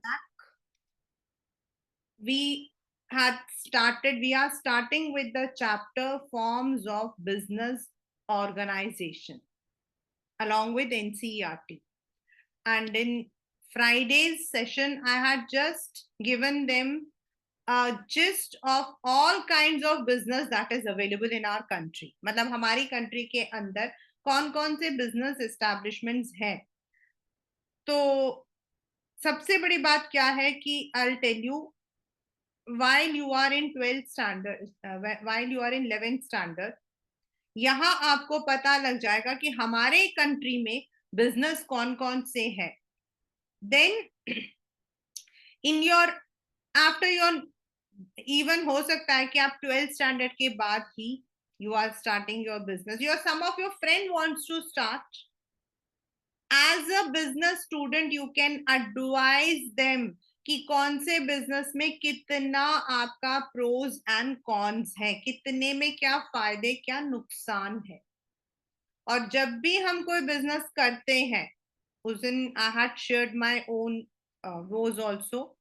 back. We are starting with the chapter forms of business organization along with NCERT. And in Friday's session, I had just given them a gist of all kinds of business that is available in our country. मतलब हमारी country के अंदर कौन कौन से business establishments हैं. तो सबसे बड़ी बात क्या है कि I'll tell you, while you are in 12th standard, while you are in 11th standard, यहाँ आपको पता लग जाएगा कि हमारे कंट्री में बिजनेस कौन कौन से हैं. Then in your after your even हो सकता है कि आप 12th स्टैंडर्ड के बाद ही you are starting your business. Your some of your friend wants to start. As a business student you can advise them कि कौन से बिजनेस में कितना आपका प्रोज एंड कॉन्स है, कितने में क्या फायदे क्या नुकसान है. और जब भी हम कोई बिजनेस करते हैं, उस दिन I had shared my own rose also.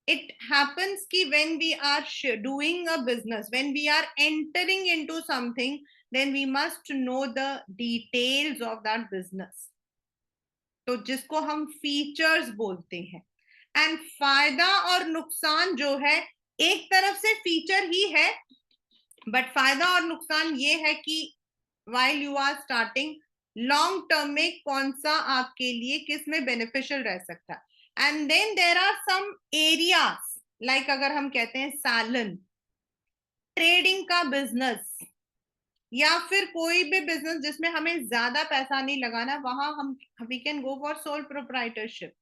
It happens कि when we are doing a business, when we are entering into something, then we must know the details of that business. तो जिसको हम features बोलते हैं. And फायदा और नुकसान जो है एक तरफ से फीचर ही है, बट फायदा और नुकसान ये है कि while you are starting, long term में कौन सा आपके लिए किस में बेनिफिशियल रह सकता है. And then there are some areas like अगर हम कहते हैं सैलन, ट्रेडिंग का बिजनेस या फिर कोई भी बिजनेस जिसमें हमें ज्यादा पैसा नहीं लगाना, वहां हम we can go for sole proprietorship.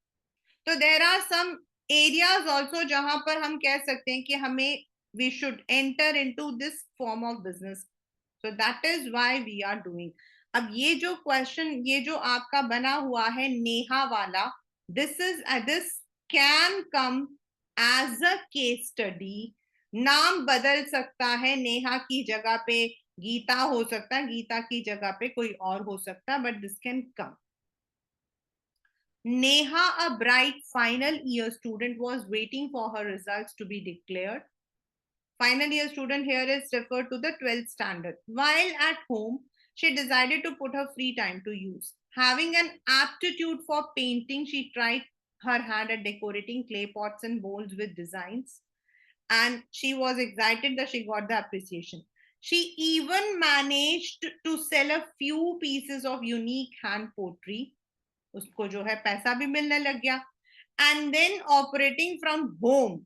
तो there are some areas also जहां पर हम कह सकते हैं कि हमें we should enter into this form of business. So that is why we are doing. अब ये जो क्वेश्चन, ये जो आपका बना हुआ है नेहा वाला, this can come as a case study. नाम बदल सकता है, नेहा की जगह पे गीता हो सकता है, गीता की जगह पे कोई और हो सकता है, but this can come. Neha, a bright final year student, was waiting for her results to be declared. Final year student here is referred to the 12th standard. While at home, she decided to put her free time to use. Having an aptitude for painting, she tried her hand at decorating clay pots and bowls with designs. And she was excited that she got the appreciation. She even managed to sell a few pieces of unique hand pottery. उसको जो है पैसा भी मिलने लग गया. And then operating from home,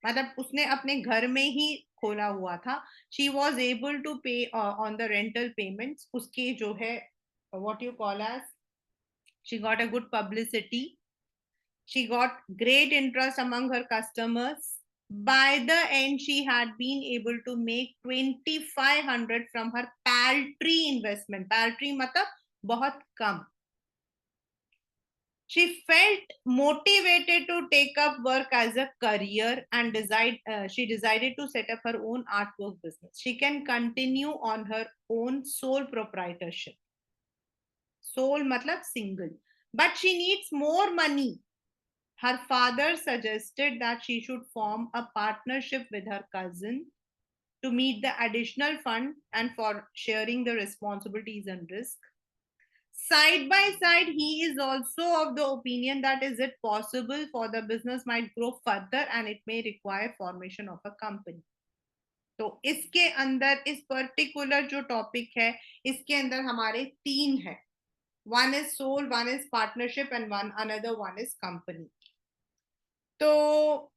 मतलब उसने अपने घर में ही खोला हुआ था. She was able to pay on the rental payments. उसके जो है what you call as, she got a good publicity. She got great interest among her customers. By the end, she had been able to make 2500 from her paltry investment. Paltry मतलब बहुत कम. She felt motivated to take up work as a career and she decided to set up her own artwork business. She can continue on her own sole proprietorship. Sole matlab single. But she needs more money. Her father suggested that she should form a partnership with her cousin to meet the additional fund and for sharing the responsibilities and risk. Side by side, he is also of the opinion that is it possible for the business might grow further and it may require formation of a company. तो इसके अंदर इस particular जो topic है, इसके अंदर हमारे तीन है. One is sole, one is partnership and one another one is company. तो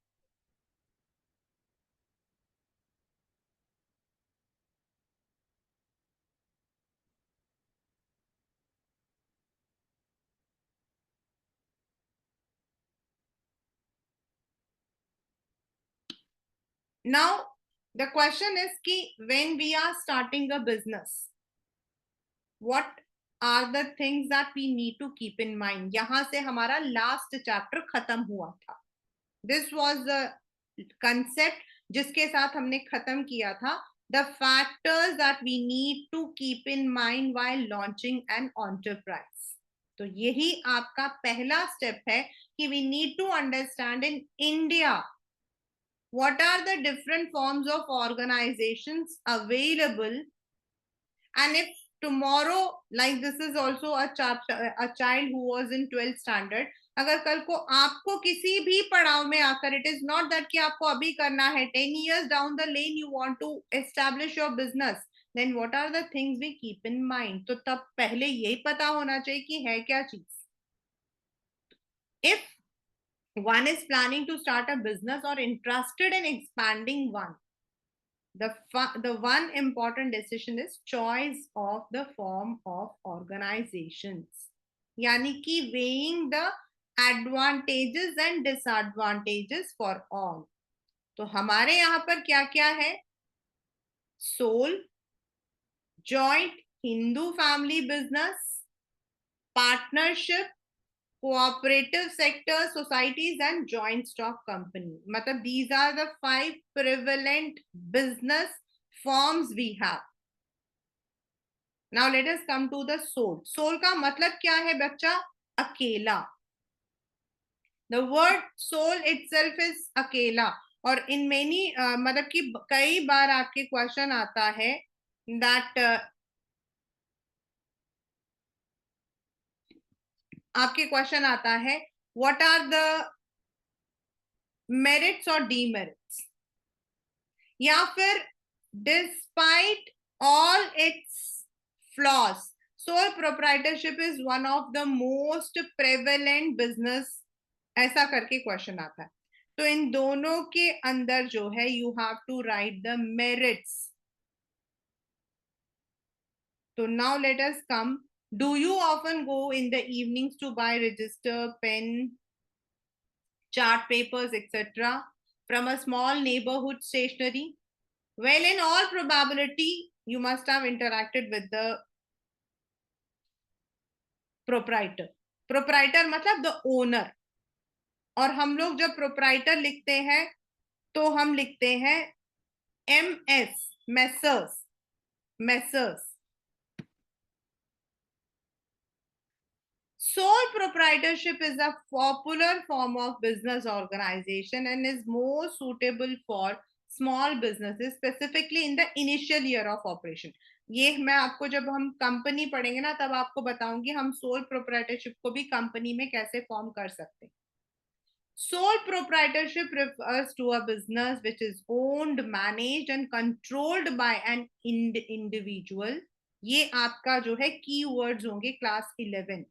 now the question is कि when we are starting a business, what are the things that we need to keep in mind. यहाँ से हमारा last chapter खत्म हुआ था. This was the concept जिसके साथ हमने खत्म किया था. The factors that we need to keep in mind while launching an enterprise. तो यही आपका पहला स्टेप है कि we need to understand in India what are the different forms of organizations available, and if tomorrow, like this is also a child who was in 12th standard, अगर कल को आपको किसी भी पड़ाव में आकर, इट इज नॉट दैट कि आपको अभी करना है, 10 years down the lane you want to establish your business, then what are the things we keep in mind? तो तब पहले यही पता होना चाहिए कि है क्या चीज. If one is planning to start a business or interested in expanding one, the one important decision is choice of the form of organizations, यानी कि weighing the advantages and disadvantages for all. तो हमारे यहाँ पर क्या क्या है? Sole, joint Hindu family business, partnership, cooperative sector, societies, and joint stock company. मतलब these are the 5 prevalent business forms we have. Now let us come to the soul. Soul का मतलब क्या है बच्चा? अकेला. The word soul itself is अकेला. और in many मतलब कि कई बार आपके क्वेश्चन आता है that आपके क्वेश्चन आता है what are the merits or demerits, या फिर despite all its flaws, sole proprietorship is one of the most prevalent business, ऐसा करके क्वेश्चन आता है. तो इन दोनों के अंदर जो है you have to write the merits. So now let us come. Do you often go in the evenings to buy register, pen, chart papers, etc. from a small neighborhood stationery? Well, in all probability, you must have interacted with the proprietor. Proprietor मतलब the owner. और हम लोग जब proprietor लिखते हैं तो हम लिखते हैं MS, Messrs. Sole proprietorship is a popular form of business organization and is more suitable for small businesses, specifically in the initial year of operation. ये मैं आपको जब हम कंपनी पढ़ेंगे ना तब आपको बताऊंगी हम सोल प्रोप्राइटरशिप को भी कंपनी में कैसे फॉर्म कर सकते हैं. Sole proprietorship refers to a business which is owned, managed and controlled by an individual. ये आपका जो है keywords होंगे class 11.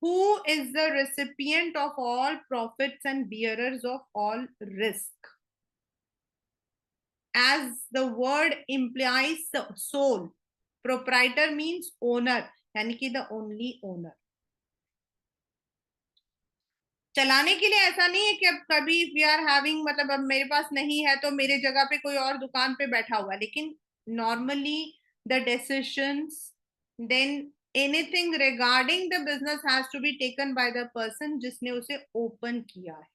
Who is the recipient of all profits and bearers of all risk. As the word implies, sole. Proprietor means owner, यानी कि the only owner. चलाने के लिए ऐसा नहीं है कि अब कभी वी आर हैविंग, मतलब अब मेरे पास नहीं है तो मेरे जगह पे कोई और दुकान पे बैठा हुआ, लेकिन normally the decisions then anything regarding the business has to be taken by the person जिसने उसे ओपन किया है.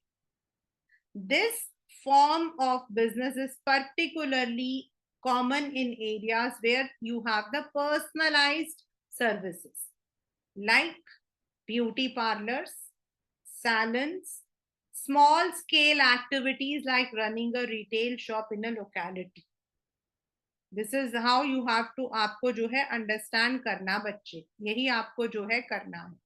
This form of business is particularly common in areas where you have the personalized services like beauty parlors, salons, small scale activities like running a retail shop in a locality. This is how you have to, आपको जो है understand करना बच्चे, यही आपको जो है करना है.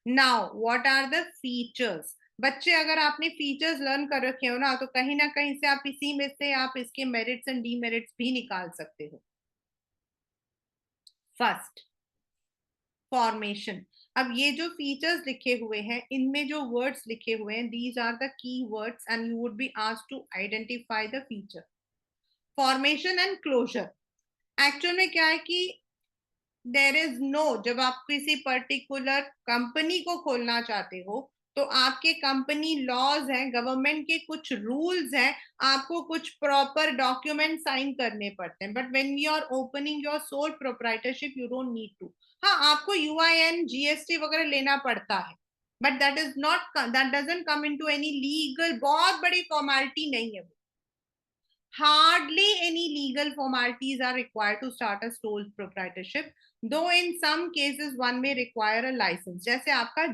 Now what are the features? बच्चे अगर आपने फीचर्स लर्न कर रखे हो ना तो कहीं ना कहीं से आप इसी में से आप इसके मेरिट्स एंड डीमेरिट्स भी निकाल सकते हो. First, formation. अब ये जो फीचर्स लिखे हुए हैं इनमें जो वर्ड्स लिखे हुए हैं these are the key words and you would be asked to identify the feature. Formation and closure. Actual में क्या है कि देयर इज नो, जब आप किसी पर्टिकुलर कंपनी को खोलना चाहते हो तो आपके कंपनी लॉज हैं, गवर्नमेंट के कुछ रूल्स हैं, आपको कुछ प्रॉपर डॉक्यूमेंट साइन करने पड़ते हैं. But when you are opening your sole proprietorship you don't need to. हाँ, आपको यूआईएन जीएसटी वगैरह लेना पड़ता है, but that is not, that doesn't come into any legal, बहुत बड़ी फॉर्मेलिटी नहीं है वो. hardly any legal formalities are required to start a sole proprietorship, though in some cases one may require a license. जैसे आपका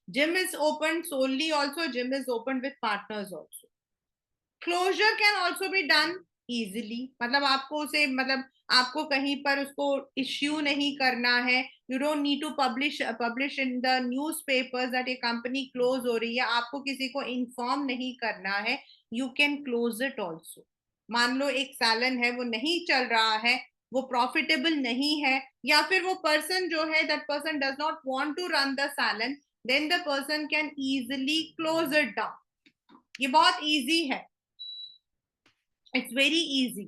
gym is opened solely, also gym is opened with partners also. Closure can also be done easily, मतलब आपको उसे मतलब आपको कहीं पर उसको इश्यू नहीं करना है. You don't need to publish in the newspapers that ये कंपनी क्लोज हो रही है. आपको किसी को इन्फॉर्म नहीं करना है. You can close it also. मान लो एक सैलून है, वो नहीं चल रहा है, वो प्रॉफिटेबल नहीं है, या फिर वो पर्सन जो है, that person does not want to run the salon, then the person can easily close it down. ये बहुत इजी है. It's very easy.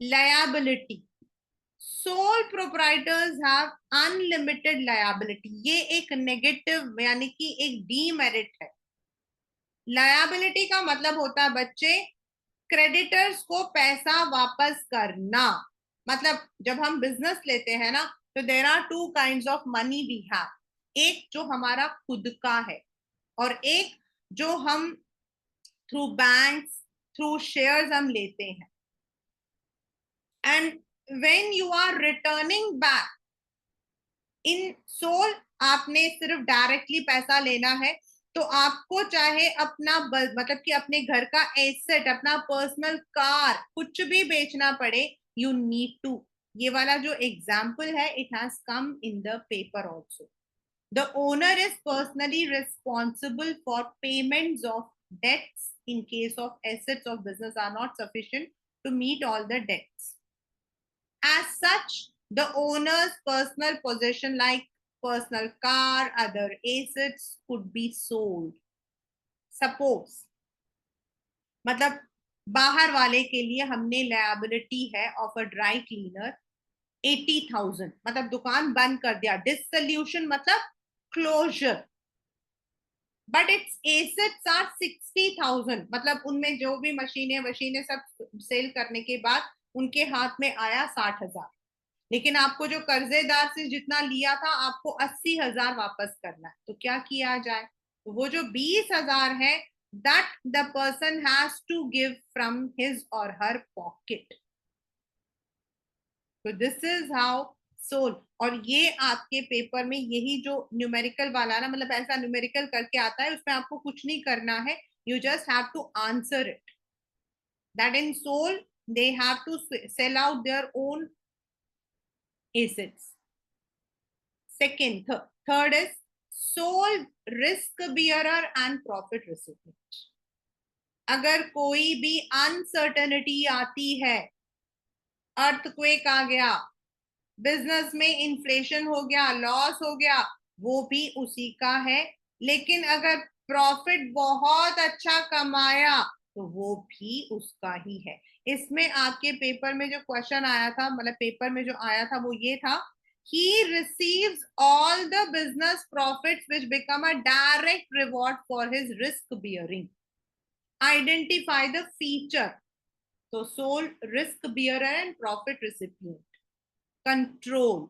Liability. Sole proprietors have unlimited liability. ये एक नेगेटिव यानी कि एक डीमेरिट है. लायबिलिटी का मतलब होता है बच्चे, क्रेडिटर्स को पैसा वापस करना. मतलब जब हम बिजनेस लेते हैं ना, तो there are two kinds of money we have. एक जो हमारा खुद का है, और एक जो हम थ्रू बैंक्स, थ्रू शेयर्स हम लेते हैं. And when you are returning back in sole, आपने सिर्फ डायरेक्टली पैसा लेना है, तो आपको चाहे अपना मतलब कि अपने घर का एसेट, अपना पर्सनल कार, कुछ भी बेचना पड़े, यू नीड टू. ये वाला जो एग्जाम्पल है, it has come in the paper also. The owner is personally responsible for payments of debts in case of assets of business are not sufficient to meet all the debts. As such, the owner's personal possession like personal car, other assets could be sold. Suppose, मतलब बाहर वाले के लिए हमने liability है of a dry cleaner 80,000, मतलब दुकान बंद कर दिया. डिसोल्यूशन मतलब closure. But its assets are 60,000, मतलब उनमें जो भी मशीनें सब सेल करने के बाद उनके हाथ में आया 60,000. लेकिन आपको जो कर्जेदार से जितना लिया था, आपको 80,000 वापस करना है. तो क्या किया जाए? तो वो जो 20,000 है, that the person has to give from his और हर पॉकेट. तो दिस इज हाउ सोल. और ये आपके पेपर में यही जो न्यूमेरिकल वाला ना, मतलब ऐसा न्यूमेरिकल करके आता है, उसमें आपको कुछ नहीं करना है. You just have to answer it. That in sole they have to sell out their own assets. Second, third is sole risk bearer and profit recipient. अगर कोई भी अनसर्टेनिटी आती है, अर्थक्वेक आ गया, बिजनेस में इन्फ्लेशन हो गया, लॉस हो गया, वो भी उसी का है. लेकिन अगर प्रॉफिट बहुत अच्छा कमाया, तो वो भी उसका ही है. इसमें आपके पेपर में जो क्वेश्चन आया था, मतलब पेपर में जो आया था, वो ये था, he receives all the business profits which become a direct reward for his risk bearing. Identify the feature. So sole risk bearer and profit recipient. Control.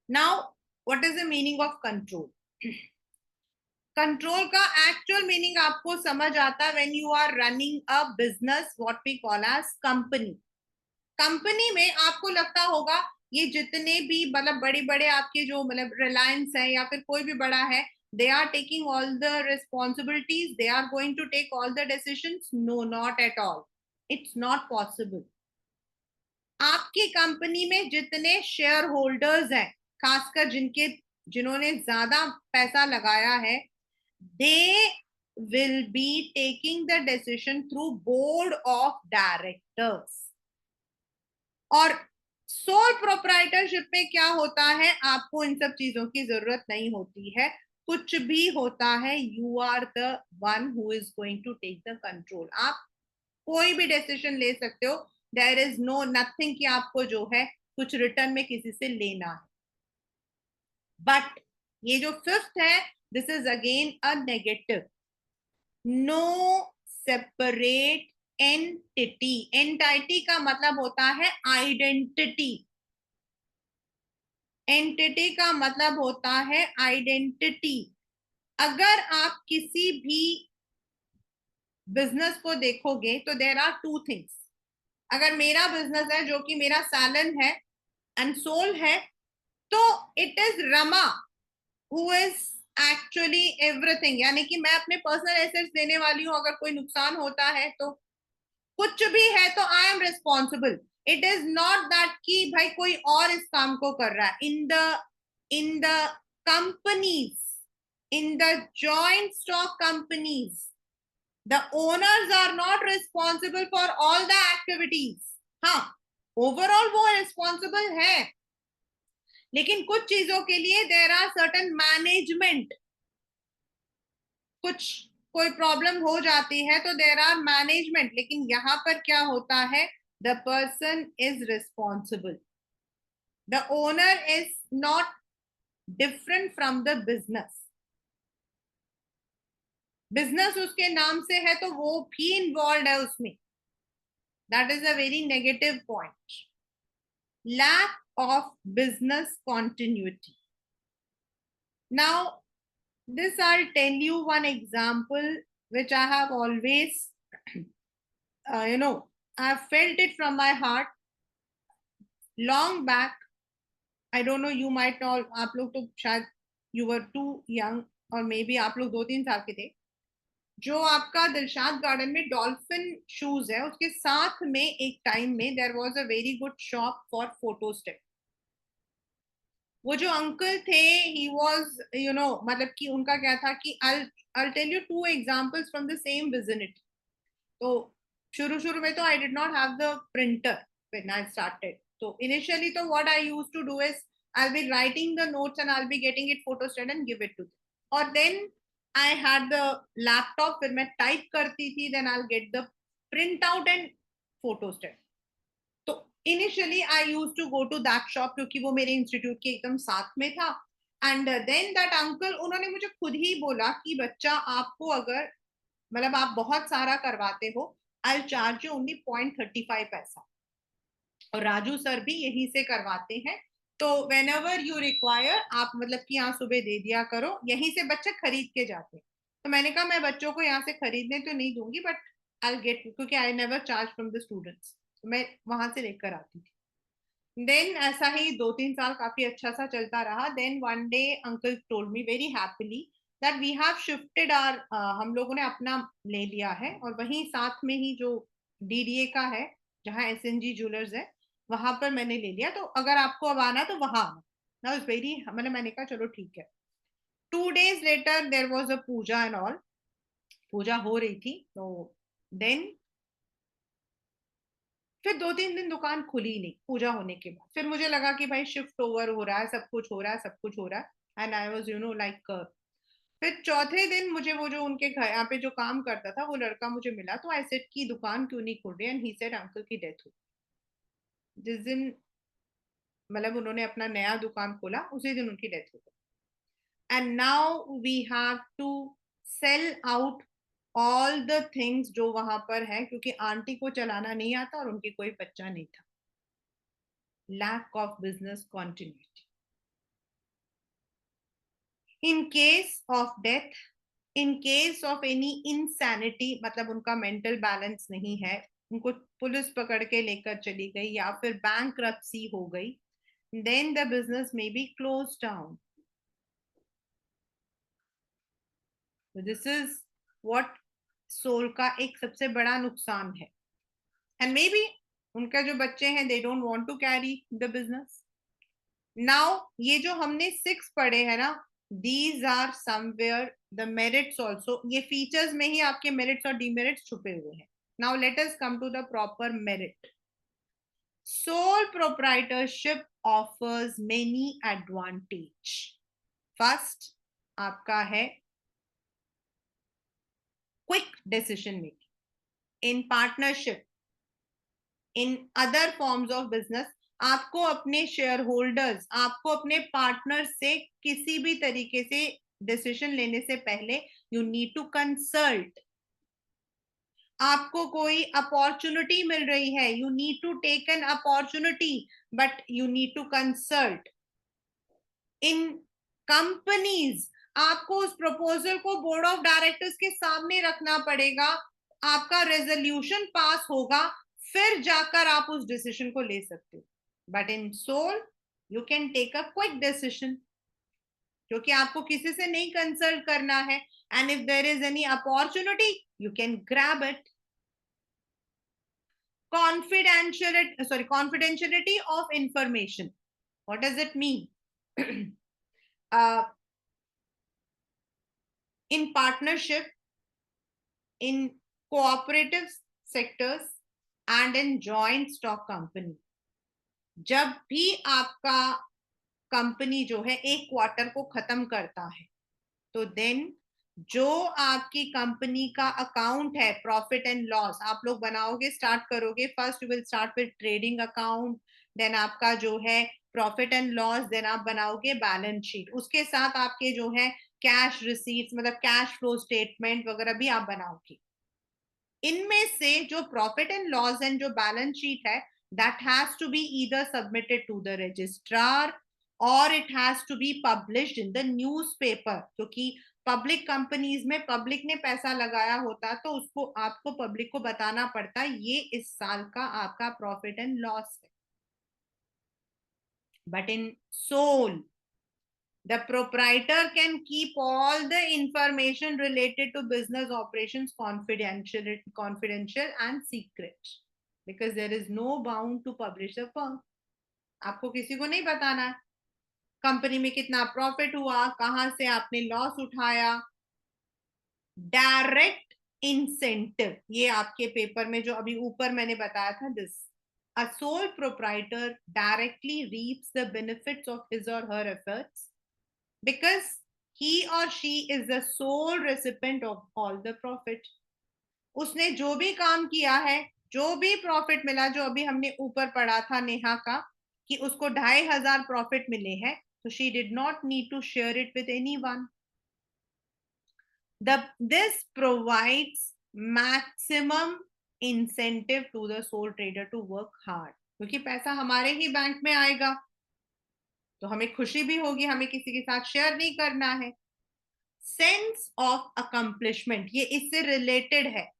Now, what is the meaning of control? Control का actual meaning आपको समझ आता है when you are running a business, what we call as company. Company में आपको लगता होगा ये जितने भी मतलब बड़े बड़े आपके जो मतलब रिलायंस है या फिर कोई भी बड़ा है, they are taking all the responsibilities, they are going to take all the decisions. No, not at all. It's not possible. आपकी कंपनी में जितने शेयर होल्डर्स हैं, खासकर जिन्होंने ज्यादा पैसा लगाया है, they will be taking the decision through board of directors. और सोल प्रोप्राइटरशिप में क्या होता है, आपको इन सब चीजों की जरूरत नहीं होती है. कुछ भी होता है, you are the one who is going to take the control. आप कोई भी डिसीजन ले सकते हो. देयर इज नो नथिंग कि आपको जो है कुछ रिटर्न में किसी से लेना है. बट ये जो फिफ्थ है, this is again a negative. No separate entity. Entity का मतलब होता है आइडेंटिटी. एंटिटी का मतलब होता है आइडेंटिटी. अगर आप किसी भी बिजनेस को देखोगे तो देर आर टू थिंग्स. अगर मेरा बिजनेस है जो कि मेरा सैलन है एंड सोल है, तो it is Rama who is actually everything. यानी कि मैं अपने पर्सनल एसेट्स देने वाली हूँ. अगर कोई नुकसान होता है तो कुछ भी है तो I am responsible. It is not that कि भाई कोई और इस काम को कर रहा है. In the companies, in the joint stock companies, the owners are not responsible for all the activities. हाँ, ओवरऑल वो रिस्पॉन्सिबल है, लेकिन कुछ चीजों के लिए देर आर सर्टन मैनेजमेंट. कुछ कोई प्रॉब्लम हो जाती है तो देर आर मैनेजमेंट. लेकिन यहां पर क्या होता है, the person is responsible. The owner is not different from the business. Business उसके नाम से है तो वो भी इन्वॉल्व है उसमें. That is a very negative point. Lack of business continuity. Now, this I'll tell you one example which I have always, I have felt it from my heart long back. I don't know, you might not, आप लोग तो शायद you were too young, और may be आप लोग 2-3 साल के थे. जो आपका दिलशाद गार्डन में डॉल्फिन शूज है, उसके साथ में एक टाइम में there was a very good shop for photostat. वो जो अंकल थे, ही वाज मतलब कि उनका क्या था कि I'll tell you two examples from the same vicinity. तो शुरू में तो I did not have the printer when I started. तो initially तो what I used to do is I'll be writing the notes and I'll be getting it photostat and give it to them. और then I had the laptop, फिर मैं type करती थी, then I'll get the print out and photostat. तो initially I use to go to that shop क्योंकि वो मेरे institute के एकदम साथ में था. एंड देन दैट अंकल, उन्होंने मुझे खुद ही बोला कि बच्चा, आपको अगर मतलब आप बहुत सारा करवाते हो, आई चार्ज यू ओनली 0.35 पैसा. और राजू सर भी यहीं से करवाते हैं, तो वेन एवर यू रिक्वायर आप मतलब कि यहाँ सुबह दे दिया करो, यहीं से बच्चे खरीद के जाते हैं. तो मैंने कहा मैं बच्चों को यहाँ से खरीदने तो नहीं दूंगी, बट आई गेट, क्योंकि I never charge from the students, मैं वहां से लेकर आती थी. देन ऐसा ही 2-3 साल काफी अच्छा सा चलता रहा. Then one day uncle told me very happily that we have shifted our, हम लोगों ने अपना ले लिया है, और वहीं साथ में ही जो डीडीए का है, जहाँ एसएनजी ज्वेलर्स है, वहां पर मैंने ले लिया. तो अगर आपको अब आना तो वहां आना. ना उस वेरी, मतलब मैंने कहा चलो ठीक है. 2 days later there was a puja and all. पूजा हो रही थी, तो देन फिर 2-3 दिन दुकान खुली नहीं पूजा होने के बाद. फिर मुझे लगा कि भाई शिफ्ट ओवर हो रहा है, सब कुछ हो रहा है, सब कुछ हो रहा है, एंड आई वाज लाइक. फिर चौथे दिन मुझे वो जो उनके घर यहाँ पे जो काम करता था वो लड़का मुझे मिला. तो आई सेड की दुकान क्यों नहीं खोल रही, एंड ही सेड अंकल की डेथ हुई. जिस दिन मतलब उन्होंने अपना नया दुकान खोला, उसी दिन उनकी डेथ हो गई. And now we have to sell out all the things जो वहां पर है, क्योंकि आंटी को चलाना नहीं आता और उनके कोई बच्चा नहीं था. Lack of business continuity. In case of death, in case of any insanity, मतलब उनका mental balance नहीं है, उनको पुलिस पकड़ के लेकर चली गई या फिर bankruptcy हो गई, then the business may be closed down. So this is what soul का एक सबसे बड़ा नुकसान है. And maybe उनका जो बच्चे हैं, they don't want to carry the business. Now ये जो हमने 6 पढ़े हैं ना, these are somewhere the merits also. ये फीचर्स में ही आपके मेरिट्स और डीमेरिट्स छुपे हुए हैं. Now let us come to the proper merit. Sole proprietorship offers many advantage. First आपका है quick decision making. In partnership, in other forms of business, आपको अपने शेयर होल्डर्स, आपको अपने पार्टनर से किसी भी तरीके से डिसीजन लेने से पहले यू नीड टू कंसल्ट. आपको कोई अपॉर्चुनिटी मिल रही है, you need to take an opportunity, but you need to consult. In companies आपको उस प्रपोजल को बोर्ड ऑफ डायरेक्टर्स के सामने रखना पड़ेगा, आपका रेजोल्यूशन पास होगा, फिर जाकर आप उस डिसीजन को ले सकते हो. But in sole you can take a quick decision, क्योंकि आपको किसी से नहीं कंसल्ट करना है. And if there is any opportunity you can grab it. Confidentiality of information. What does it mean? uh, in partnership, in cooperative sectors, and in joint stock company, जब भी आपका कंपनी जो है एक क्वार्टर को खत्म करता है, तो देन जो आपकी कंपनी का अकाउंट है, प्रॉफिट एंड लॉस आप लोग बनाओगे, स्टार्ट करोगे. First you will start with trading account, then आपका जो है प्रॉफिट एंड लॉस, देन आप बनाओगे बैलेंस शीट. उसके साथ आपके जो है कैश रिसीट्स, मतलब कैश फ्लो स्टेटमेंट वगैरह भी आप बनाओगे. इनमें से जो प्रॉफिट एंड लॉस एंड जो बैलेंस शीट है, that has to be either submitted to the registrar or it has to be published in the newspaper. क्योंकि पब्लिक कंपनीज में पब्लिक ने पैसा लगाया होता, तो उसको आपको पब्लिक को बताना पड़ता है ये इस साल का आपका प्रॉफिट एंड लॉस है. But in sole the proprietor can keep all the information related to business operations confidential and secret, because there is no bound to publish the firm. आपको किसी को नहीं बताना कंपनी में कितना प्रॉफिट हुआ, कहां से आपने लॉस उठाया. डायरेक्ट इंसेंटिव, ये आपके पेपर में जो अभी ऊपर मैंने बताया था, this a sole proprietor directly reaps the benefits of his or her efforts because he or she is the sole recipient of all the profit. उसने जो भी काम किया है, जो भी प्रॉफिट मिला, जो अभी हमने ऊपर पढ़ा था नेहा का कि उसको 2,500 प्रॉफिट मिले हैं, तो she did not need to share it with anyone. This provides maximum incentive to the sole trader to work hard, क्योंकि पैसा हमारे ही बैंक में आएगा, तो हमें खुशी भी होगी, हमें किसी के साथ शेयर नहीं करना है. सेंस ऑफ अकम्प्लिशमेंट, ये इससे रिलेटेड है.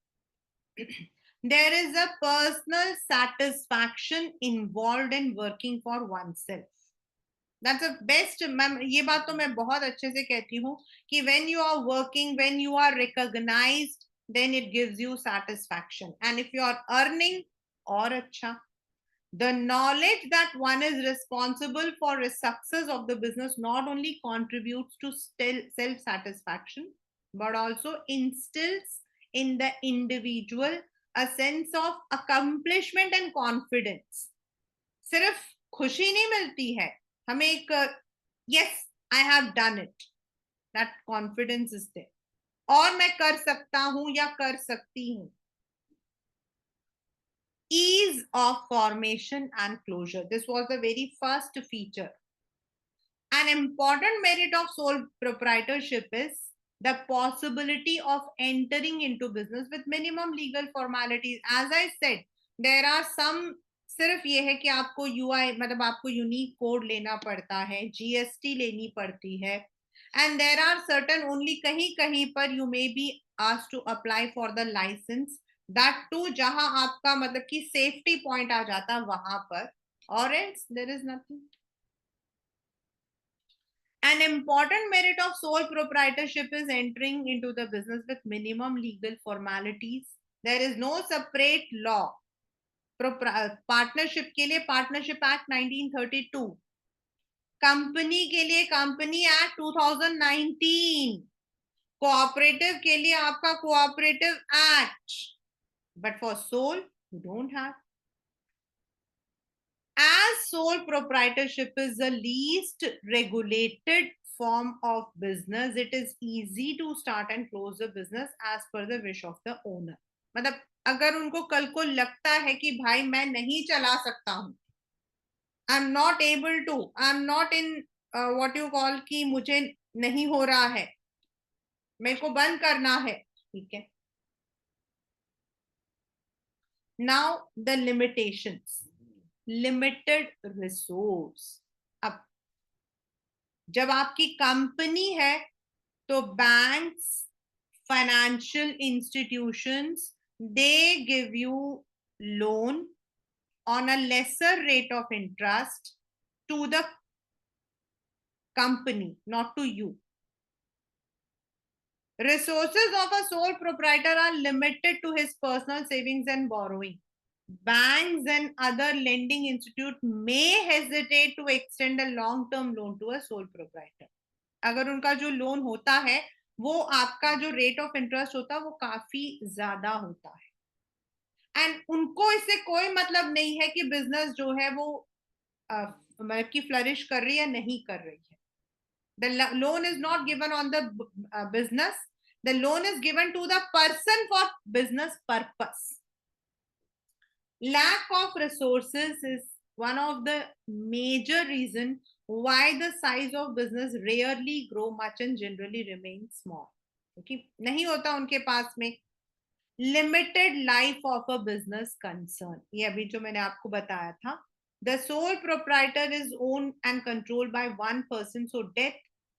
There is a personal satisfaction involved in working for oneself. That's a best. ये बात तो मैं बहुत अच्छे से कहती हूँ कि when you are working, when you are recognized, then it gives you satisfaction. And if you are earning, और अच्छा. The knowledge that one is responsible for the success of the business not only contributes to self satisfaction but also instills in the individual a sense of accomplishment and confidence. सिर्फ खुशी नहीं मिलती है हमें, एक yes I have done it, that confidence is there, और मैं कर सकता हूं या कर सकती हूं. Ease of formation and closure. This was the very first feature. An important merit of sole proprietorship is the possibility of entering into business with minimum legal formalities. As I said, there are some, सिर्फ ये है कि आपको UI मतलब आपको unique code लेना पड़ता है, जीएसटी लेनी पड़ती है, and there are certain only कहीं कहीं पर you may be asked to apply for the licence, that too जहां आपका मतलब कि सेफ्टी पॉइंट आ जाता वहां पर, और else there is nothing. An important merit of sole proprietorship is entering into the business with minimum legal formalities. There is no separate law. Partnership के लिए पार्टनरशिप एक्ट 1932, कंपनी के लिए कंपनी एक्ट 2019, कोऑपरेटिव के लिए आपका cooperative act. But for sole you don't have. As sole proprietorship is the least regulated form of business, it is easy to start and close the business as per the wish of the owner. मतलब अगर उनको कल को लगता है कि भाई मैं नहीं चला सकता हूं, I am not able to, I am not in what you call, कि मुझे नहीं हो रहा है, मेरे को बंद करना है, ठीक है. Now the limitations. Limited resource. अब जब आपकी कंपनी है तो banks, financial institutions they give you loan on a lesser rate of interest to the company, not to you. Resources of a sole proprietor are limited to his personal savings and borrowing. Banks and other lending institute may hesitate to extend a long-term loan to a sole proprietor. अगर उनका जो loan होता है वो आपका जो rate of interest होता है वो काफी ज्यादा होता है एंड उनको इससे कोई मतलब नहीं है कि बिजनेस जो है वो मतलब कि फ्लरिश कर रही है या नहीं कर रही है. The loan is not given on the business. The loan is given to the person for business purpose. Lack of resources is one of the major reason why the size of business rarely grow much and generally remain small. क्योंकि नहीं होता उनके पास में. Limited life of a business concern. ये अभी जो मैंने आपको बताया था. The sole proprietor is owned and controlled by one person, so death,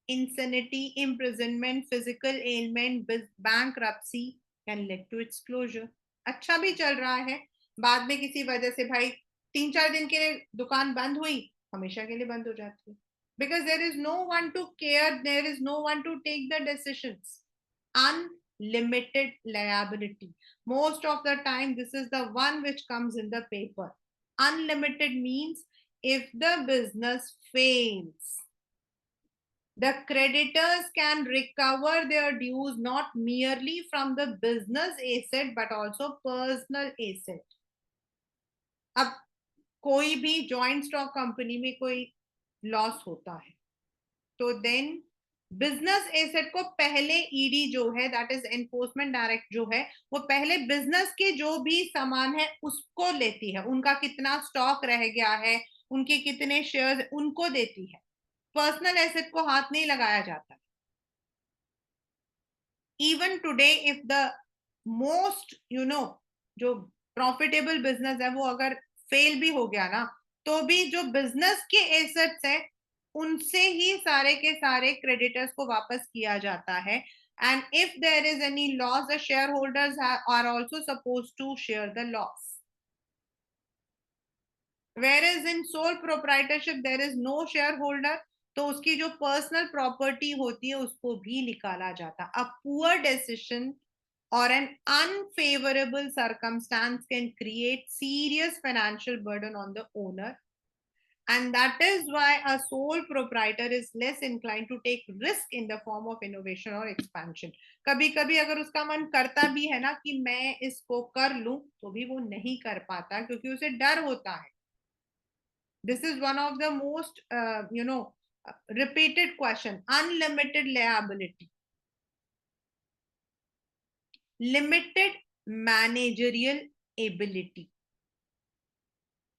insanity, imprisonment, physical ailment, bankruptcy can lead to its closure. अच्छा भी चल रहा है, बाद में किसी वजह से भाई 3-4 दिन के लिए दुकान बंद हुई, हमेशा के लिए बंद हो जाती है. Because there is no one to care, there is no one to take the decisions. Unlimited liability. Most of the time, this is the one which comes in the paper. Unlimited means if the business fails, the creditors can recover their dues not merely from the business asset but also personal asset. अब कोई भी joint stock company में कोई loss होता है तो then business asset को पहले ईडी जो है दैट इज एनफोर्समेंट डायरेक्ट जो है वो पहले बिजनेस के जो भी सामान है उसको लेती है. उनका कितना स्टॉक रह गया है, उनके कितने शेयर्स उनको देती है. पर्सनल एसेट को हाथ नहीं लगाया जाता. Even today if the most जो प्रॉफिटेबल बिजनेस है वो अगर फेल भी हो गया ना तो भी जो बिजनेस के एसेट्स है उनसे ही सारे के सारे क्रेडिटर्स को वापस किया जाता है. And if there is any loss the share holders are also supposed to share the loss. Whereas in sole proprietorship there is no shareholder, तो उसकी जो पर्सनल प्रॉपर्टी होती है उसको भी निकाला जाता. A poor decision or an unfavorable circumstance can create serious financial burden on the owner, and that is why a sole proprietor is less inclined to take risk in the form of innovation or expansion. कभी कभी अगर उसका मन करता भी है ना कि मैं इसको कर लूं तो भी वो नहीं कर पाता क्योंकि उसे डर होता है. This is one of the most repeated question. Unlimited liability, limited managerial ability.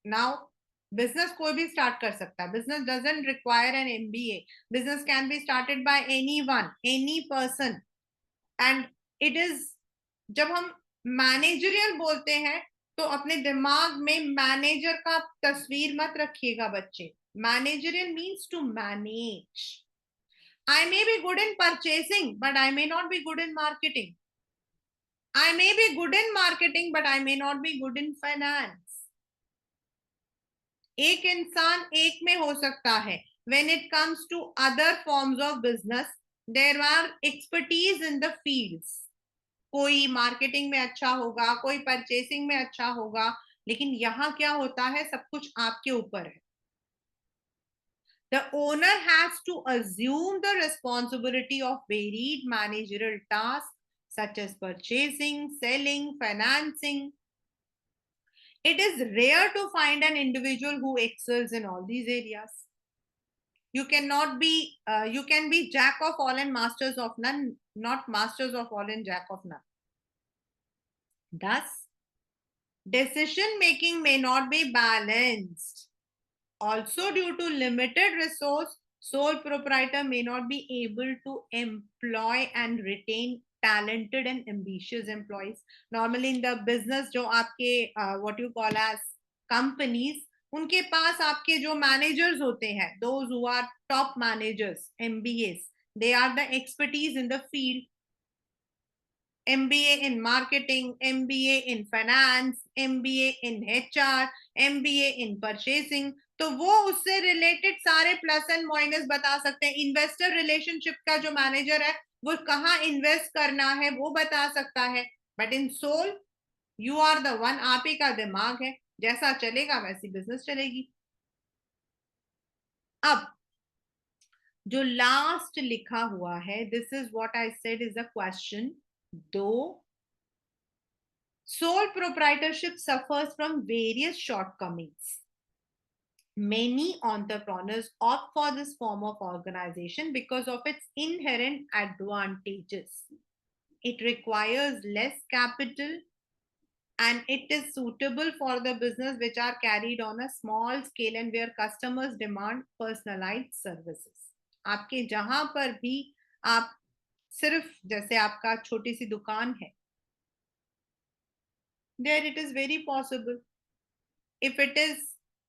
Now business कोई भी start कर सकता है. Business doesn't require an MBA. Business can be started by anyone, any person. And it is, जब हम managerial बोलते हैं तो अपने दिमाग में मैनेजर का तस्वीर मत रखिएगा बच्चे. Managerial means to manage. I may be good in purchasing, but I may not be good in marketing. I may be good in marketing, but I may not be good in finance. एक इंसान एक में हो सकता है. When it comes to other forms of business, there are expertise in the fields. कोई marketing में अच्छा होगा, कोई परचेसिंग में अच्छा होगा, लेकिन यहाँ क्या होता है सब कुछ आपके ऊपर है. The owner has to assume the responsibility of varied managerial tasks such as purchasing, selling, financing. It is rare to find an individual who excels in all these areas. You cannot be, you can be jack of all and masters of none, not masters of all and jack of none. Thus, decision making may not be balanced. Also, due to limited resource, sole proprietor may not be able to employ and retain talented and ambitious employees. Normally in the business जो आपके what you call as companies, उनके पास आपके जो managers होते हैं, those who are top managers, MBAs, they are the expertise in the field. MBA in marketing, MBA in finance, MBA in HR, MBA in purchasing. तो वो उससे related सारे plus and minus बता सकते हैं. इन्वेस्टर रिलेशनशिप का जो manager है वो कहाँ इन्वेस्ट करना है वो बता सकता है. But in sole you are the one, आप ही का दिमाग है, जैसा चलेगा वैसी बिजनेस चलेगी. अब जो लास्ट लिखा हुआ है, this is what I said is a question. दो sole proprietorship suffers from various shortcomings. Many entrepreneurs opt for this form of organization because of its inherent advantages. It requires less capital and it is suitable for the business which are carried on a small scale and where customers demand personalized services. आपके जहां पर भी आप सिर्फ जैसे आपका छोटी सी दुकान है, there it is very possible. If it is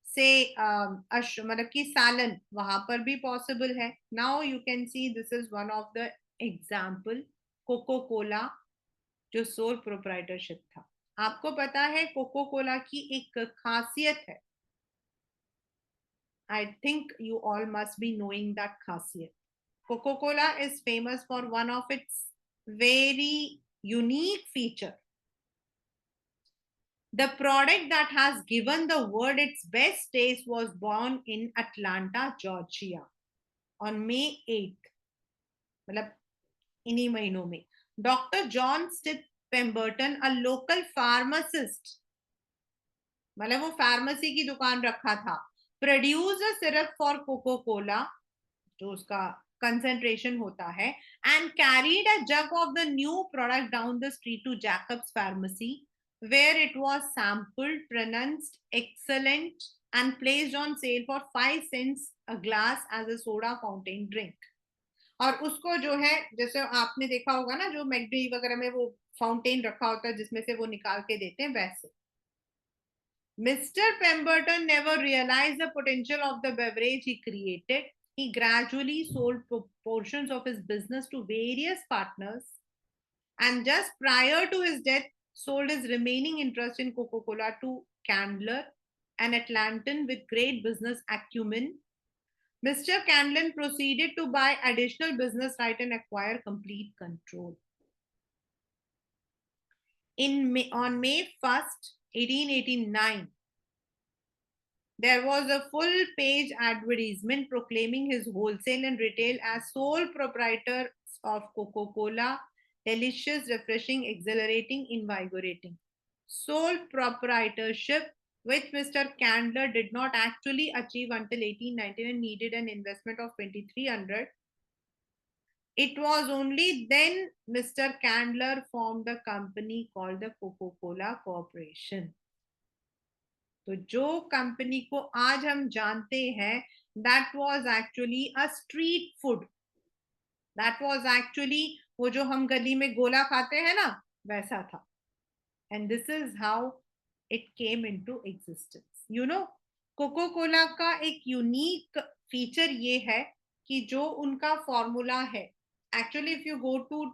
say मतलब कि सालन, वहां पर भी पॉसिबल है. Now you can see this is one of the example. Coca Cola जो सोल प्रोप्राइटरशिप था. आपको पता है कोको कोला की एक खासियत है. I think you all must be knowing that खासियत. Coca Cola is famous for one of its very unique feature. The product that has given the world its best taste was born in Atlanta, Georgia on May 8th. मतलब इन्हीं महीनों में. Dr. John Stith Pemberton, a local pharmacist, मतलब वो pharmacy की दुकान रखा था, produce a syrup for Coca Cola, जो उसका कंसेंट्रेशन होता है, and carried a jug of the new product down the street to Jacobs pharmacy, where it was sampled, pronounced excellent, and placed on sale for 5 cents a glass as a soda fountain drink. और उसको जो है, जैसे आपने देखा होगा ना, जो मैकडी वगैरह में वो फाउंटेन रखा होता है जिसमें से वो निकाल के देते हैं, वैसे. Mr. Pemberton never realized the potential of the beverage he created. He gradually sold portions of his business to various partners, and just prior to his death, sold his remaining interest in Coca-Cola to Candler, an Atlantan with great business acumen. Mr. Candler proceeded to buy additional business right and acquire complete control. On May 1st, 1889, there was a full-page advertisement proclaiming his wholesale and retail as sole proprietor of Coca-Cola. Delicious, refreshing, exhilarating, invigorating. Sole proprietorship, which Mr. Candler did not actually achieve until 1819 and needed an investment of 2,300. It was only then Mr. Candler formed a company called the Coca-Cola Corporation. तो जो company को आज हम जानते हैं, that was actually a street food. That was actually वो जो हम गली में गोला खाते हैं ना, वैसा था. And this is how it came into existence. You know, Coca Cola का एक यूनिक फीचर ये है कि जो उनका फॉर्मूला है, actually if you go to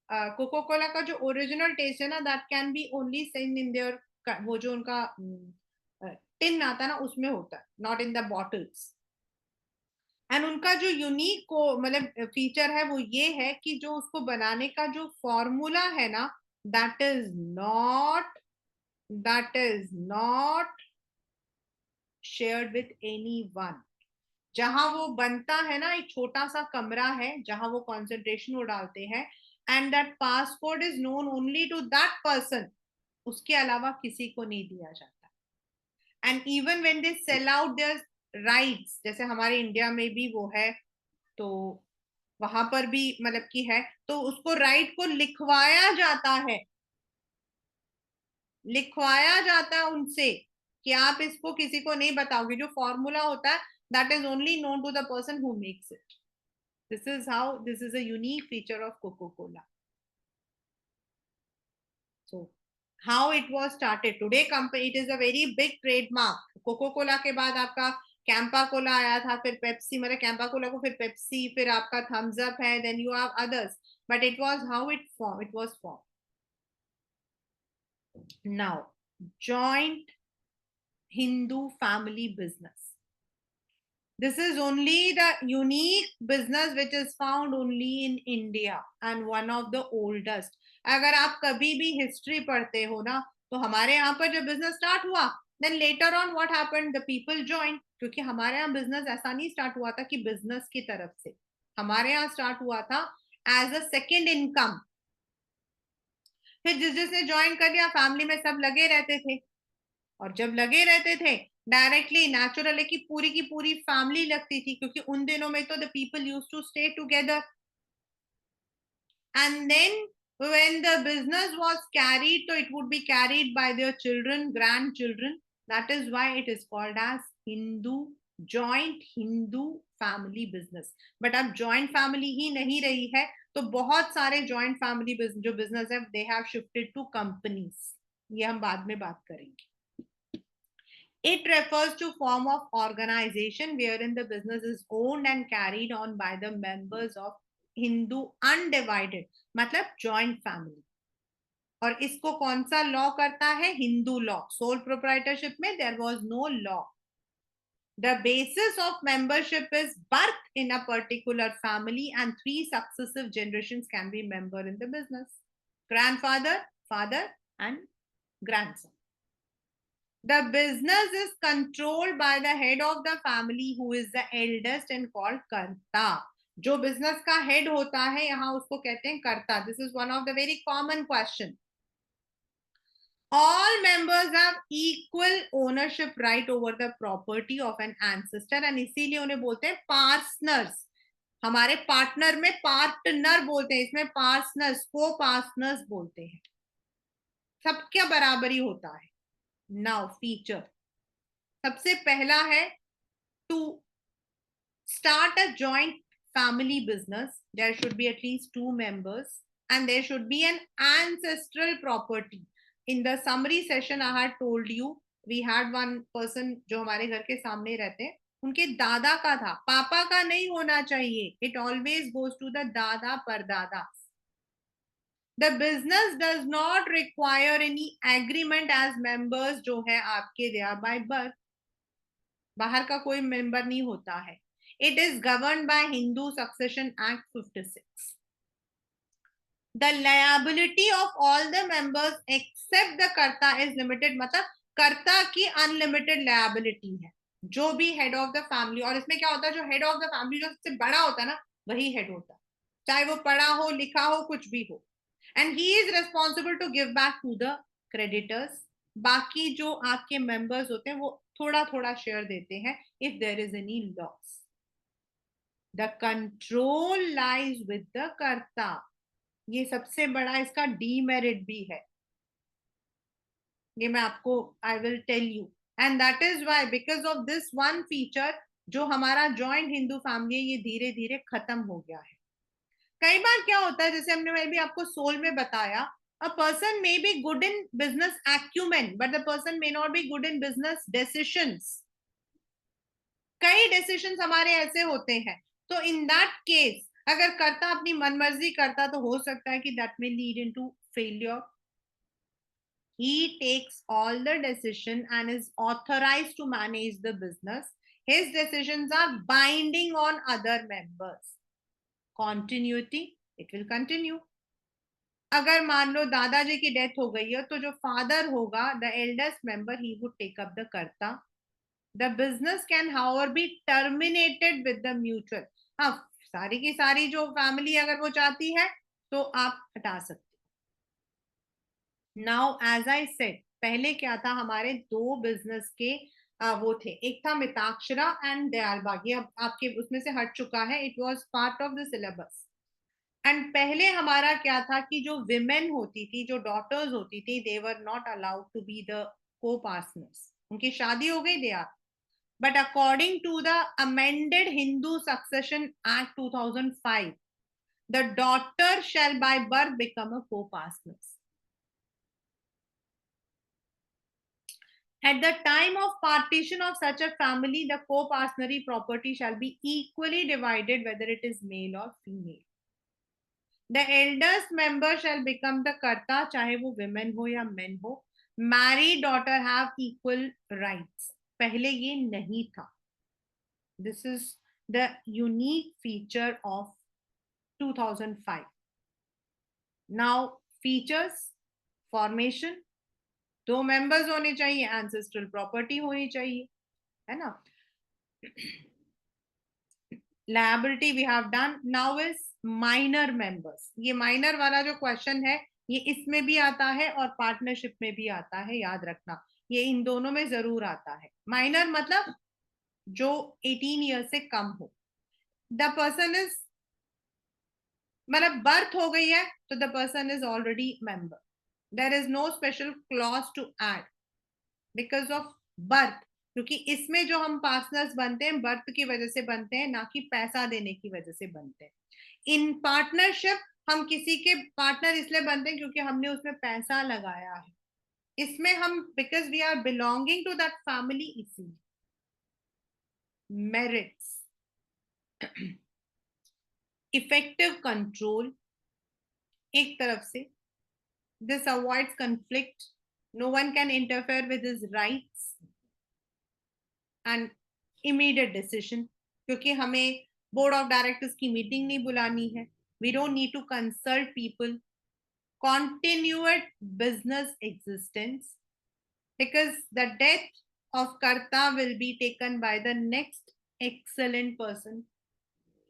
Coca Cola का जो ओरिजिनल टेस्ट है ना, that can be only seen in there, वो जो उनका टिन आता ना, उसमें होता है, not in the bottles. And उनका जो यूनिक को मतलब फीचर है वो ये है कि जो उसको बनाने का जो फॉर्मूला है ना, that is not shared with anyone. जहां वो बनता है ना, एक छोटा सा कमरा है जहां वो कॉन्सेंट्रेशन वो डालते हैं, and that passcode is known only to that person. उसके अलावा किसी को नहीं दिया जाता. And even when they sell out their rights, जैसे हमारे इंडिया में भी वो है, तो वहां पर भी मतलब की है, तो उसको राइट को लिखवाया जाता है उनसे कि आप इसको किसी को नहीं बताओगे. जो फॉर्मूला होता है, that is only known to the person who makes it. This is a unique feature of Coca Cola. So how it was started today, company, it is a very big trademark. Coca Cola के बाद आपका Campa Cola आया था, फिर Pepsi, मतलब Campa Cola को फिर Pepsi, फिर आपका थम्स अप है, then you have others, but it was how it was form. Now, joint Hindu family business. This is only the unique business which is found only in India and one of the oldest. अगर आप कभी भी history पढ़ते हो ना, तो हमारे यहाँ पर जब बिजनेस स्टार्ट हुआ, then later on what happened, the people joined, क्योंकि हमारे यहाँ बिजनेस ऐसा नहीं स्टार्ट हुआ था कि बिजनेस की तरफ से, हमारे यहाँ स्टार्ट हुआ था एज अ सेकेंड इनकम. फिर जिसने ज्वाइन कर लिया, फैमिली में सब लगे रहते थे, और जब लगे रहते थे डायरेक्टली नेचुरल है कि पूरी की पूरी फैमिली लगती थी, क्योंकि उन दिनों में तो the people used to stay together. And then when the business was carried, so it would be carried by their children, grandchildren. That is why it is called as joint Hindu family business. But अब joint family ही नहीं रही है, तो बहुत सारे joint family जो business है, they have shifted to companies. ये हम बाद में बात करेंगे. It refers to form of organization wherein the business is owned and carried on by the members of Hindu undivided, मतलब joint family. और इसको कौन सा लॉ करता है? हिंदू लॉ. सोल प्रोप्राइटरशिप में there was no law. The basis of membership is birth in a particular family and 3 successive generations can be member in the business. Grandfather, father and grandson. The business is controlled by the head of the family who is the eldest and called कर्ता. जो business का head होता है यहाँ उसको कहते हैं कर्ता. This is one of the very common question. All members have equal ownership right over the property of an ancestor and इसीलिए उन्हें बोलते हैं पार्टनर्स. हमारे पार्टनर में पार्टनर बोलते हैं, इसमें पार्टनर्स को पार्टनर्स बोलते हैं. सबके बराबरी होता है. नाउ फीचर, सबसे पहला है to start a joint family business, there should be at least 2 members and there should be an ancestral property. In the summary session I had told you, we had one person जो हमारे घर के सामने रहते हैं, उनके दादा का था, पापा का नहीं होना चाहिए. It always goes to the दादा परदादा. The business does not require any agreement as members जो है आपके they are by birth. बाहर का कोई मेंबर नहीं होता है. It is governed by Hindu Succession Act 56. The liability of all the members except the कर्ता is limited, मतलब कर्ता की अनलिमिटेड liability है, जो भी हेड ऑफ द फैमिली. और इसमें क्या होता है, जो हेड ऑफ द फैमिली जो सबसे बड़ा होता है ना, वही हेड होता है, चाहे वो पढ़ा हो लिखा हो कुछ भी हो. And he is responsible to give back to the creditors. बाकी जो आपके मेंबर्स होते हैं वो थोड़ा थोड़ा शेयर देते हैं if there is any loss. The control lies with the karta. ये सबसे बड़ा इसका डीमेरिट भी है, ये मैं आपको I will tell you. And that is why because of this one feature जो हमारा जॉइंट हिंदू फैमिली है ये धीरे धीरे खत्म हो गया है. कई बार क्या होता है, जैसे हमने मैं भी आपको सोल में बताया, a person may be good in business acumen but the person may not be good in business decisions. कई डिसीजंस हमारे ऐसे होते हैं, तो इन दैट केस अगर करता अपनी मनमर्जी करता तो हो सकता है कि that may lead into failure. He takes all the decision and is authorized to manage the business. His decisions are binding on other members. Continuity, it will continue. अगर मान लो दादाजी की डेथ हो गई है तो जो फादर होगा, the eldest member, he would take up the karta. The business can however be terminated with the mutual. हाँ, सारी की सारी जो फैमिली अगर वो चाहती है तो आप हटा सकते. नाउ एज आई सेड, पहले क्या था, हमारे 2 बिजनेस के वो थे, एक था मिताक्षरा एंड दयालबाग. ये अब आपके उसमें से हट चुका है, it was part of the syllabus. And पहले हमारा क्या था कि जो विमेन होती थी, जो डॉटर्स होती थी, they were not allowed to be the co partners. उनकी शादी हो गई, they are. But according to the amended Hindu succession act 2005, the daughter shall by birth become a co partners. At the time of partition of such a family, the co-partnery property shall be equally divided whether it is male or female. The eldest member shall become the karta, चाहे वो women हो या men हो. Married daughter have equal rights. पहले ये नहीं था. This is the unique feature of 2005. Now features. Formation. 2 members होने चाहिए, एंसेस्ट्रल प्रॉपर्टी होनी चाहिए, है ना. Liability we have done. Now is minor members. ये माइनर वाला जो क्वेश्चन है ये इसमें भी आता है और पार्टनरशिप में भी आता है, याद रखना. ये इन दोनों में जरूर आता है. माइनर मतलब जो 18 ईयर से कम हो. द पर्सन इज, मतलब बर्थ हो गई है तो the person is already member. There is no special clause to add because of birth. क्योंकि इसमें जो हम पार्टनर्स बनते हैं बर्थ की वजह से बनते हैं, ना कि पैसा देने की वजह से बनते हैं. इन पार्टनरशिप हम किसी के पार्टनर इसलिए बनते हैं क्योंकि हमने उसमें पैसा लगाया है. इसमें हम because we are belonging to that family. इसी मेरिट्स. इफेक्टिव कंट्रोल एक तरफ से. This avoids conflict. No one can interfere with his rights. And immediate decision, क्योंकि हमें बोर्ड ऑफ डायरेक्टर्स की मीटिंग नहीं बुलानी है. We don't need to consult people. continued business existence, because the death of karta will be taken by the next excellent person.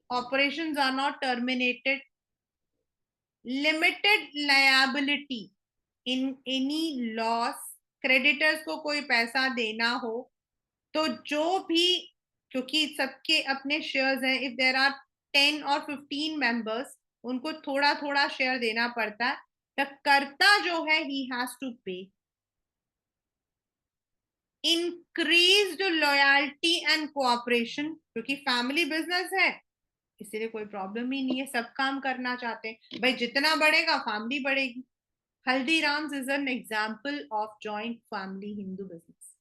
Operations are not terminated. Limited liability in any loss. Creditors को कोई पैसा देना हो तो जो भी, क्योंकि सबके अपने शेयर्स हैं, इफ देर आर 10 और 15 मेंबर्स, उनको थोड़ा थोड़ा शेयर देना पड़ता है. द कर्ता जो है ही हैज टू पे. इंक्रीज्ड लॉयल्टी एंड कोऑपरेशन, क्योंकि फैमिली बिजनेस है इसीलिए कोई प्रॉब्लम ही नहीं है, सब काम करना चाहते हैं भाई. जितना बढ़ेगा फैमिली बढ़ेगी. Haldiram's is an example of joint family Hindu business.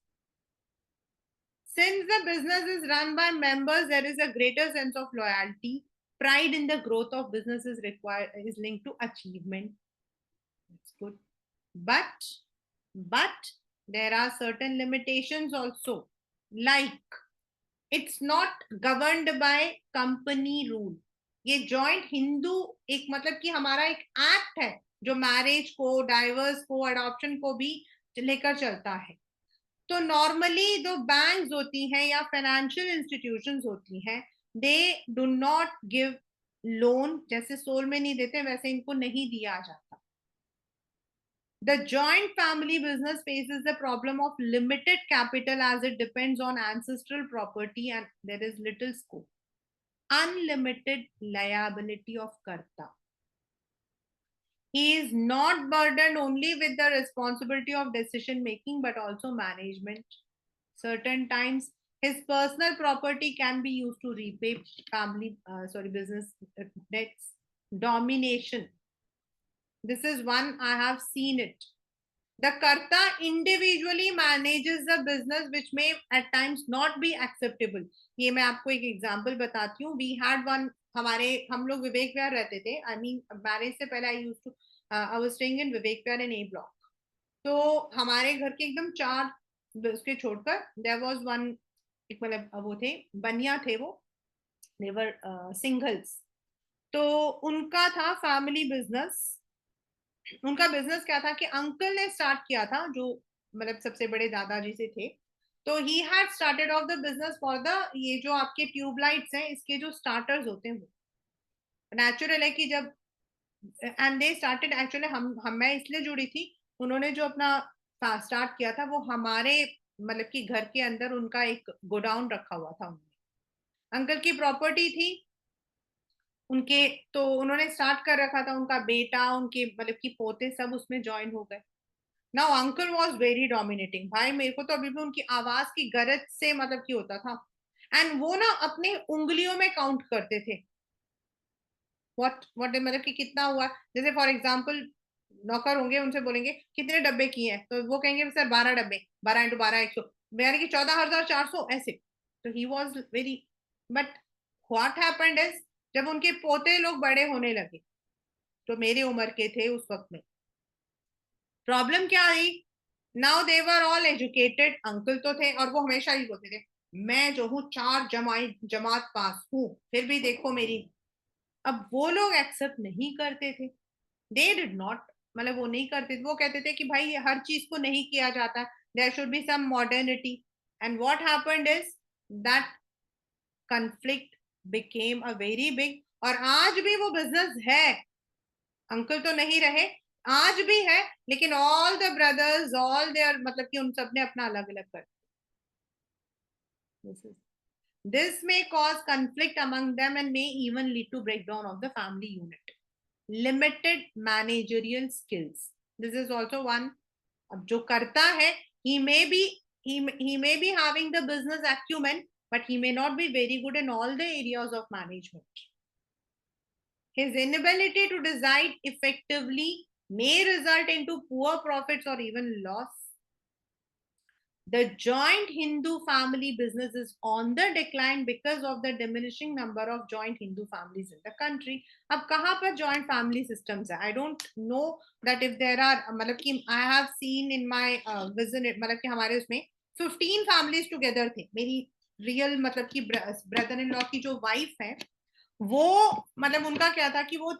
Since the business is run by members, there is a greater sense of loyalty. Pride in the growth of business is required, is linked to achievement. That's good. But there are certain limitations also. Like it's not governed by company rule. ये joint Hindu एक मतलब कि हमारा एक act है जो marriage को, diverse को, अडॉप्शन को भी लेकर चलता है. तो नॉर्मली जो बैंक्स होती हैं या फाइनेंशियल इंस्टीट्यूशंस होती हैं, they do not give loan. जैसे सोल में नहीं देते वैसे इनको नहीं दिया जाता. The joint family business faces the problem of limited capital as it depends on ancestral property and there is little scope. Unlimited liability of karta. He is not burdened only with the responsibility of decision making but also management. Certain times his personal property can be used to repay business debts. Domination. This is one I have seen it. The karta individually manages the business which may at times not be acceptable. ये मैं आपको एक example बताती हूँ. We had one. हम लोग विवेक विहार रहते थे. I mean मैरिज से पहले I was staying in Vivek Vihar in A block. तो हमारे घर के एकदम 4 उसके छोड़कर there was one, एक मतलब वो थे बनिया थे वो. they were singles. तो उनका था फैमिली बिजनेस. उनका बिजनेस क्या था कि अंकल ने स्टार्ट किया था, जो मतलब सबसे बड़े दादाजी से थे. तो he had started off the business for the, ये जो आपके ट्यूबलाइट्स हैं इसके जो स्टार्टर्स होते हैं वो नेचुरल है कि जब, एंड दे स्टार्टेड एक्चुअली, हम मैं इसलिए जुड़ी थी. उन्होंने जो अपना स्टार्ट किया था वो हमारे मतलब कि घर के अंदर उनका एक गोडाउन रखा हुआ था. उन्होंने अंकल की प्रॉपर्टी थी उनके, तो उन्होंने स्टार्ट कर रखा था. उनका बेटा, उनके मतलब कि पोते सब उसमें ज्वाइन हो गए. Now uncle was very dominating. भाई मेरे को तो अभी भी उनकी आवाज की गरज से मतलब कि होता था. एंड वो ना अपने उंगलियों में काउंट करते थे. व्हाट मतलब कि कितना हुआ. जैसे फॉर एग्जांपल नौकर होंगे, उनसे बोलेंगे कितने डब्बे किए हैं, तो वो कहेंगे सर 12 डब्बे. 12 × 12 100, यानी कि 14,400 ऐसे. तो he was very. But what happened is जब उनके पोते लोग बड़े होने लगे जो मेरे उम्र के थे उस वक्त में। प्रॉब्लम क्या आई? Now they were all educated, uncle तो थे और वो हमेशा ही बोलते थे मैं जो हूँ 4 जमात पास हूँ, फिर भी देखो मेरी। अब वो लोग एक्सेप्ट नहीं करते थे, दे डिड नॉट, मतलब वो नहीं करते थे, वो कहते थे कि भाई हर चीज को नहीं किया जाता, there should be some modernity. And what happened is that conflict became a very big, और आज भी वो बिजनेस है, अंकल तो नहीं रहे, आज भी है, लेकिन all the brothers all there, मतलब कि उन सब ने अपना अलग अलग कर दिया। This may cause conflict among them and may even lead to breakdown of the family unit. Limited managerial skills. This is also one. अब जो करता है, he may be he may be having the business acumen, but he may not be very good in all the areas of management. His inability to decide effectively may result into poor profits or even loss. The joint Hindu family business is on the decline because of the diminishing number of joint Hindu families in the country. अब कहाँ पर joint family systems है? I don't know that if there are, मतलब कि I have seen in my visit, मतलब कि हमारे उसमें 15 families together थे। मेरी real मतलब कि brother in law की जो wife है, वो मतलब उनका क्या था कि वो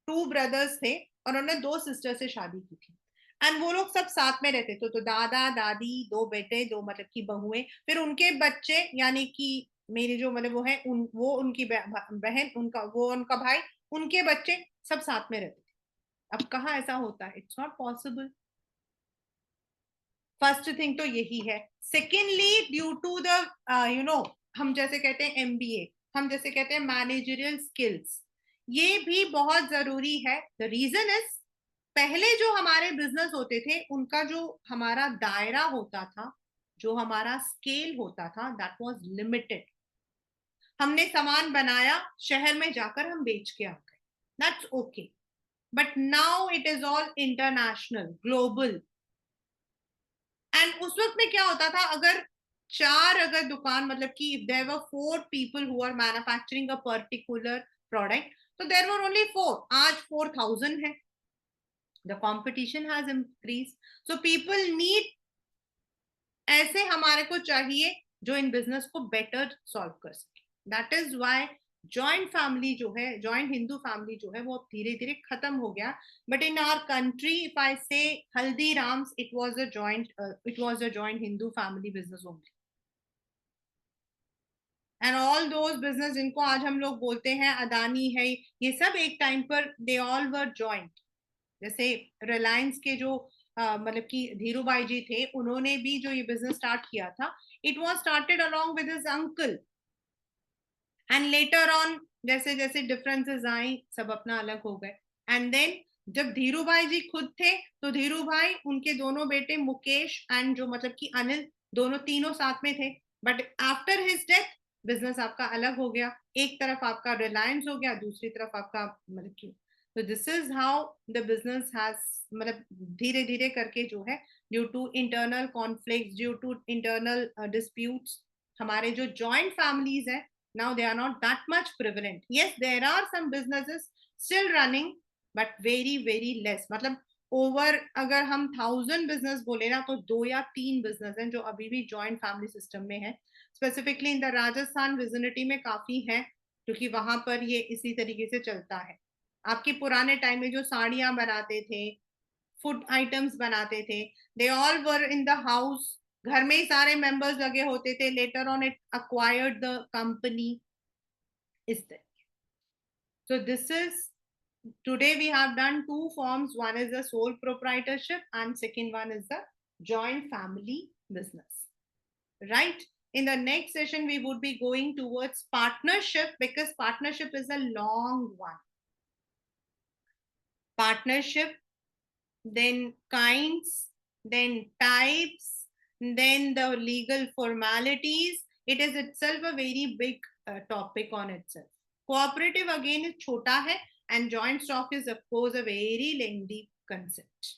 2 brothers थे और उन्होंने 2 sisters से शादी की थी। एंड वो लोग सब साथ में रहते थे, तो दादा दादी 2 बेटे 2 मतलब की बहुएं, फिर उनके बच्चे, यानी कि मेरी जो मतलब वो है वो उनकी बहन, उनका वो उनका भाई, उनके बच्चे सब साथ में रहते थे। अब कहाँ ऐसा होता है? It's not possible. First thing तो यही है। सेकेंडली, ड्यू टू द हम जैसे कहते हैं एमबीए, हम जैसे कहते हैं मैनेजरियल स्किल्स, ये भी बहुत जरूरी है। द रीजन इज, पहले जो हमारे बिजनेस होते थे उनका जो हमारा दायरा होता था, जो हमारा स्केल होता था, दैट वाज लिमिटेड। हमने सामान बनाया, शहर में जाकर हम बेच के आ गए, that's okay. But now it is all international, global. And उस वक्त में क्या होता था, अगर दुकान, मतलब कि if there were 4 people who are manufacturing a particular product, तो देयर वर ओनली 4, आज 4000 है। The competition has increased, so people need, ऐसे हमारे को चाहिए जो इन बिजनेस को बेटर सॉल्व कर सके। That is why joint family जो है, जॉइंट हिंदू फैमिली जो है, वो धीरे धीरे खत्म हो गया। But in our country, if I say Haldiram's, it was a joint Hindu family business only. And all those business जिनको आज हम लोग बोलते हैं अदानी है, ये सब एक टाइम पर दे ऑल वर जॉइंट। जैसे रिलायंस के जो मतलब कि धीरू भाई जी थे, उन्होंने भी जो ये बिजनेस स्टार्ट किया था, it was started along with his uncle. And later on जैसे जैसे डिफरेंसेस आई, सब अपना अलग हो गए। एंड देन जब धीरू भाई जी खुद थे, तो धीरू भाई, उनके दोनों बेटे मुकेश एंड जो मतलब कि अनिल, दोनों तीनों साथ में थे। But after his death business आपका अलग हो गया, एक तरफ आपका रिलायंस हो गया, दूसरी तरफ आपका मतलब कि, तो this is how the business has, मतलब धीरे धीरे करके जो है, due to internal conflict, due to internal disputes, हमारे जो जॉइंट फैमिलीज है, now they are not that much prevalent. Yes, there are some businesses still running, but very very less, मतलब ओवर, अगर हम 1000 बिजनेस बोले ना, तो 2 या 3 बिजनेस हैं जो अभी भी जॉइंट फैमिली सिस्टम में है। स्पेसिफिकली इन द राजस्थान विजिनिटी में काफी है, क्योंकि वहां पर ये इसी तरीके से चलता है। आपके पुराने टाइम में जो साड़ियां बनाते थे, फूड आइटम्स बनाते थे, they all were in the house, घर में ही सारे मेंबर्स लगे होते थे। Later on it acquired the company, is there? So this is, today we have done 2 forms. One is the sole proprietorship and second one is the joint family business, right? In the next session we would be going towards partnership, because partnership is a long one. Partnership, then kinds, then types, then the legal formalities. It is itself a very big topic on itself. Cooperative again is chota hai, and joint stock is of course a very lengthy concept.